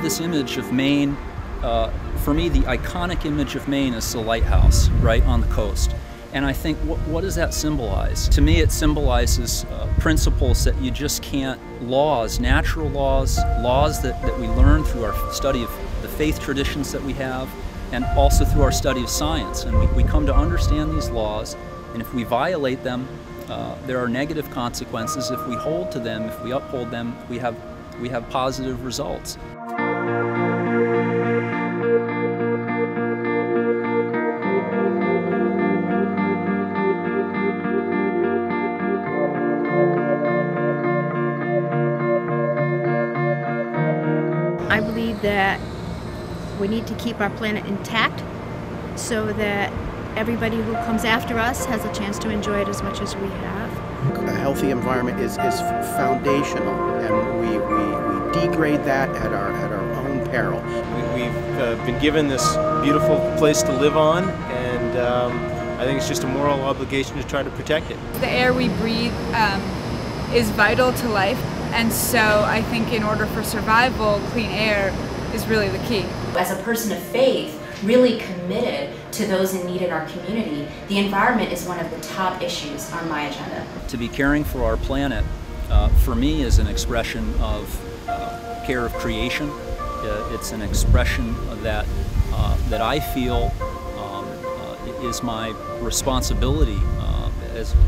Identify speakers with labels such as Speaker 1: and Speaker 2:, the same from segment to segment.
Speaker 1: this image of Maine. For me, the iconic image of Maine is the lighthouse right on the coast. And I think, what does that symbolize? To me, it symbolizes principles that you just can't, laws, natural laws, laws that we learn through our study of the faith traditions that we have, and also through our study of science. And we come to understand these laws, and if we violate them, there are negative consequences. If we hold to them, if we uphold them, we have positive results.
Speaker 2: I believe that we need to keep our planet intact so that everybody who comes after us has a chance to enjoy it as much as we have.
Speaker 3: A healthy environment is foundational, and we degrade that at our own peril.
Speaker 4: We've been given this beautiful place to live on, and I think it's just a moral obligation to try to protect it.
Speaker 5: The air we breathe is vital to life, and so I think in order for survival, clean air is really the key.
Speaker 6: As a person of faith, really committed to those in need in our community, the environment is one of the top issues on my agenda.
Speaker 1: To be caring for our planet, for me, is an expression of care of creation. It's an expression that I feel is my responsibility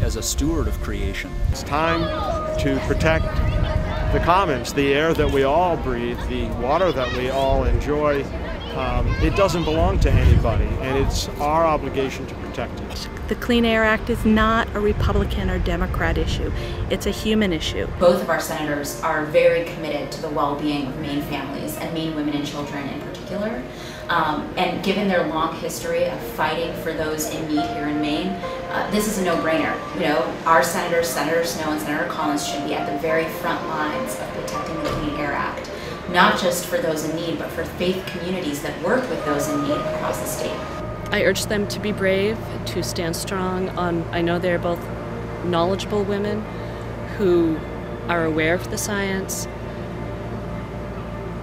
Speaker 1: as a steward of creation.
Speaker 7: It's time to protect the commons, the air that we all breathe, the water that we all enjoy. It doesn't belong to anybody, and it's our obligation to protect it.
Speaker 8: The Clean Air Act is not a Republican or Democrat issue. It's a human issue.
Speaker 6: Both of our senators are very committed to the well-being of Maine families and Maine women and children in particular. And given their long history of fighting for those in need here in Maine, this is a no-brainer. You know, our senators, Senator Snowe and Senator Collins, should be at the very front lines of protecting the Clean Air Act. Not just for those in need, but for faith communities that work with those in need across the state.
Speaker 8: I urge them to be brave, to stand strong. I know they're both knowledgeable women who are aware of the science,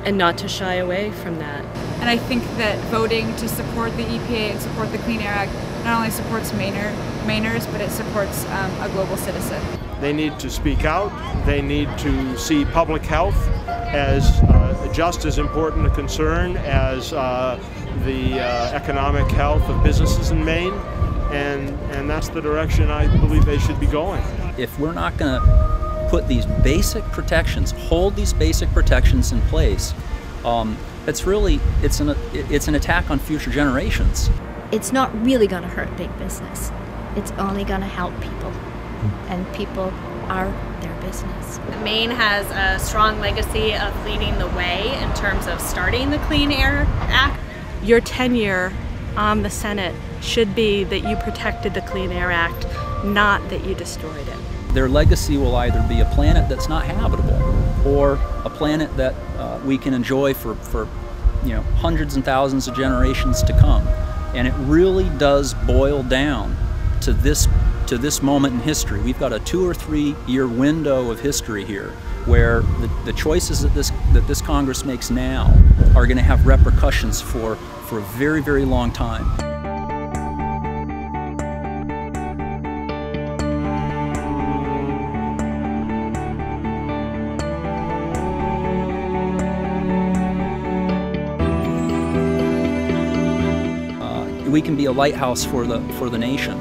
Speaker 8: and not to shy away from that.
Speaker 5: And I think that voting to support the EPA and support the Clean Air Act not only supports Mainers, but it supports a global citizen.
Speaker 7: They need to speak out. They need to see public health as just as important a concern as the economic health of businesses in Maine, and that's the direction I believe they should be going.
Speaker 1: If we're not going to put these basic protections, hold these basic protections in place, it's an attack on future generations.
Speaker 2: It's not really going to hurt big business. It's only going to help people, and people are their business.
Speaker 9: Maine has a strong legacy of leading the way in terms of starting the Clean Air Act.
Speaker 8: Your tenure on the Senate should be that you protected the Clean Air Act, not that you destroyed it.
Speaker 1: Their legacy will either be a planet that's not habitable, or a planet that we can enjoy for hundreds and thousands of generations to come. And it really does boil down to this moment in history. We've got a 2 or 3 year window of history here, where the choices that this Congress makes now are going to have repercussions for a very, very long time. We can be a lighthouse for the nation.